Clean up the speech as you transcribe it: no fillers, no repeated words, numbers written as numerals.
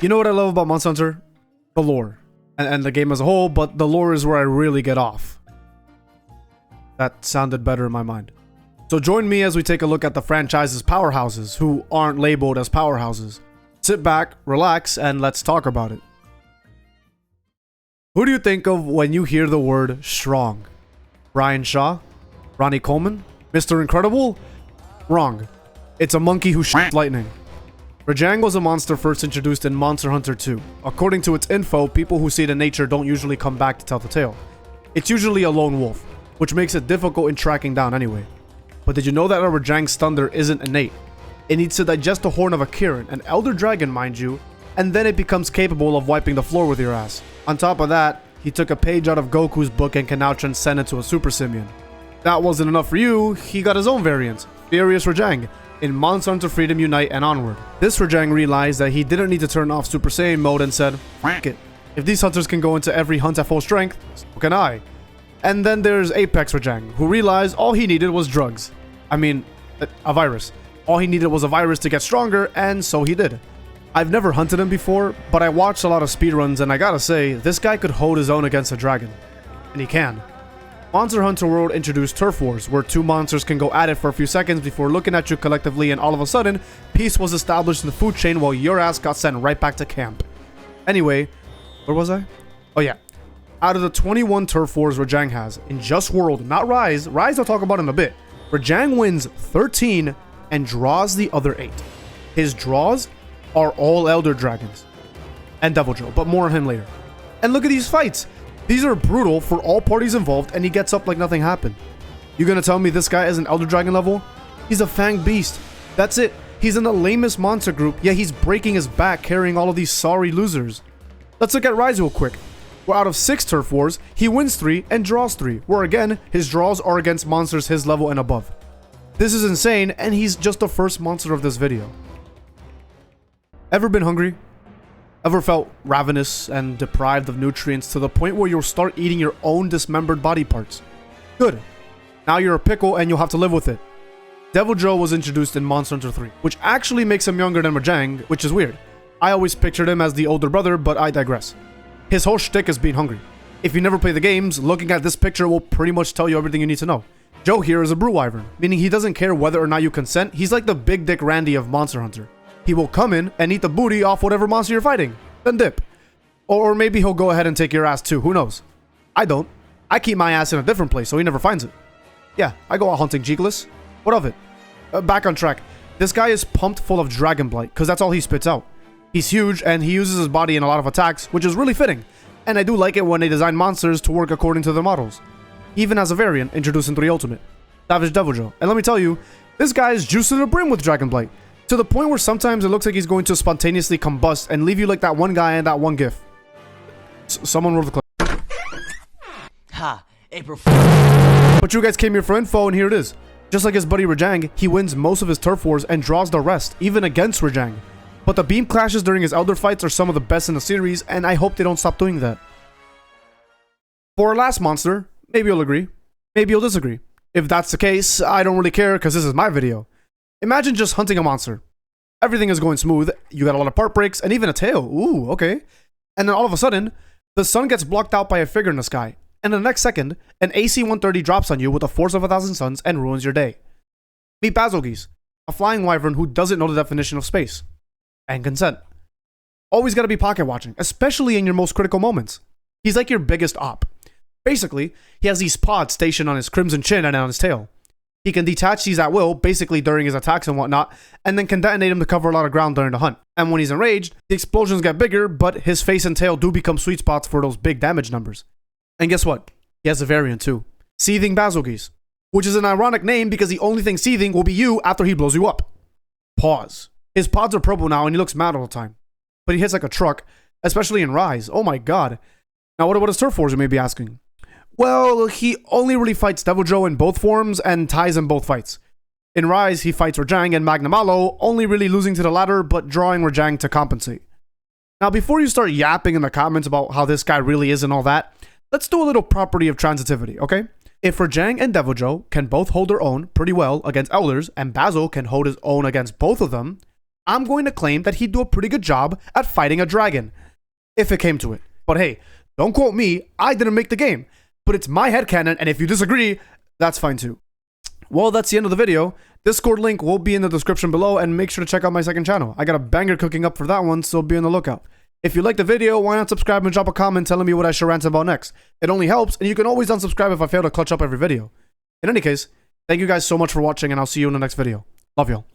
You know what I love about Monster Hunter? The lore. And the game as a whole, but the lore is where I really get off. That sounded better in my mind. So join me as we take a look at the franchise's powerhouses, who aren't labeled as powerhouses. Sit back, relax, and let's talk about it. Who do you think of when you hear the word strong? Brian Shaw? Ronnie Coleman? Mr. Incredible? Wrong. It's a monkey who shoots lightning. Rejang was a monster first introduced in Monster Hunter 2. According to its info, people who see it in nature don't usually come back to tell the tale. It's usually a lone wolf, which makes it difficult in tracking down anyway. But did you know that a Rejang's thunder isn't innate? It needs to digest the horn of a Kirin, an elder dragon mind you, and then it becomes capable of wiping the floor with your ass. On top of that, he took a page out of Goku's book and can now transcend into a Super Simian. That wasn't enough for you, he got his own variant, Furious Rejang, in Monster Hunter Freedom Unite and onward. This Rejang realized that he didn't need to turn off Super Saiyan mode and said, "F it. If these hunters can go into every hunt at full strength, so can I." And then there's Apex Rejang, who realized all he needed was drugs. I mean, a virus. All he needed was a virus to get stronger, and so he did. I've never hunted him before, but I watched a lot of speedruns, and I gotta say, this guy could hold his own against a dragon. And he can. Monster Hunter World introduced Turf Wars, where two monsters can go at it for a few seconds before looking at you collectively, and all of a sudden, peace was established in the food chain while your ass got sent right back to camp. Anyway, where was I? Oh yeah. Out of the 21 Turf Wars Rejang has, in just World, not Rise I'll talk about in a bit, Rejang wins 13 and draws the other 8. His draws are all Elder Dragons and Devil Joe, but more on him later. And look at these fights. These are brutal for all parties involved, and he gets up like nothing happened. You gonna tell me this guy is an Elder Dragon level? He's a fanged beast. That's it. He's in the lamest monster group, yet he's breaking his back carrying all of these sorry losers. Let's look at Rise real quick. Where out of 6 Turf Wars, he wins 3 and draws 3, where again, his draws are against monsters his level and above. This is insane, and he's just the first monster of this video. Ever been hungry? Ever felt ravenous and deprived of nutrients to the point where you'll start eating your own dismembered body parts? Good. Now you're a pickle and you'll have to live with it. Devil Joe was introduced in Monster Hunter 3, which actually makes him younger than Rejang, which is weird. I always pictured him as the older brother, but I digress. His whole shtick is being hungry. If you never play the games, looking at this picture will pretty much tell you everything you need to know. Joe here is a brew wyvern, meaning he doesn't care whether or not you consent. He's like the Big Dick Randy of Monster Hunter. He will come in and eat the booty off whatever monster you're fighting, then dip. Or maybe he'll go ahead and take your ass too, who knows? I don't. I keep my ass in a different place so he never finds it. Yeah, I go out hunting Cheekless. What of it? Back on track. This guy is pumped full of Dragon Blight, because that's all he spits out. He's huge and he uses his body in a lot of attacks, which is really fitting. And I do like it when they design monsters to work according to their models. He even has a variant introduced in 3 Ultimate, Savage Devil Joe. And let me tell you, this guy is juiced to the brim with Dragon Blight, to the point where sometimes it looks like he's going to spontaneously combust and leave you like that one guy in that one gif. Someone wrote the clip. Ha! April. But you guys came here for info, and here it is. Just like his buddy Rejang, he wins most of his Turf Wars and draws the rest, even against Rejang. But the beam clashes during his Elder fights are some of the best in the series, and I hope they don't stop doing that. For our last monster, maybe you'll agree, maybe you'll disagree. If that's the case, I don't really care because this is my video. Imagine just hunting a monster. Everything is going smooth, you got a lot of part breaks, and even a tail. Ooh, okay. And then all of a sudden, the sun gets blocked out by a figure in the sky, and in the next second, an AC-130 drops on you with a force of 1,000 suns and ruins your day. Meet Bazelgeuse, a flying wyvern who doesn't know the definition of space. And consent. Always gotta be pocket watching, especially in your most critical moments. He's like your biggest op. Basically, he has these pods stationed on his crimson chin and on his tail. He can detach these at will, basically during his attacks and whatnot, and then can detonate them to cover a lot of ground during the hunt. And when he's enraged, the explosions get bigger, but his face and tail do become sweet spots for those big damage numbers. And guess what? He has a variant too. Seething Bazelgeuse, which is an ironic name because the only thing seething will be you after he blows you up. Pause. His pods are purple now and he looks mad all the time. But he hits like a truck, especially in Rise. Oh my god. Now what about his Turf Wars, you may be asking? Well, he only really fights Devil Joe in both forms and ties in both fights. In Rise, he fights Rejang and Magnamalo, only really losing to the latter, but drawing Rejang to compensate. Now, before you start yapping in the comments about how this guy really is and all that, let's do a little property of transitivity, okay? If Rejang and Devil Joe can both hold their own pretty well against Elders, and Basil can hold his own against both of them, I'm going to claim that he'd do a pretty good job at fighting a dragon, if it came to it. But hey, don't quote me, I didn't make the game. But it's my headcanon, and if you disagree, that's fine too. Well, that's the end of the video. Discord link will be in the description below, and make sure to check out my second channel. I got a banger cooking up for that one, so be on the lookout. If you like the video, why not subscribe and drop a comment telling me what I should rant about next? It only helps, and you can always unsubscribe if I fail to clutch up every video. In any case, thank you guys so much for watching, and I'll see you in the next video. Love y'all.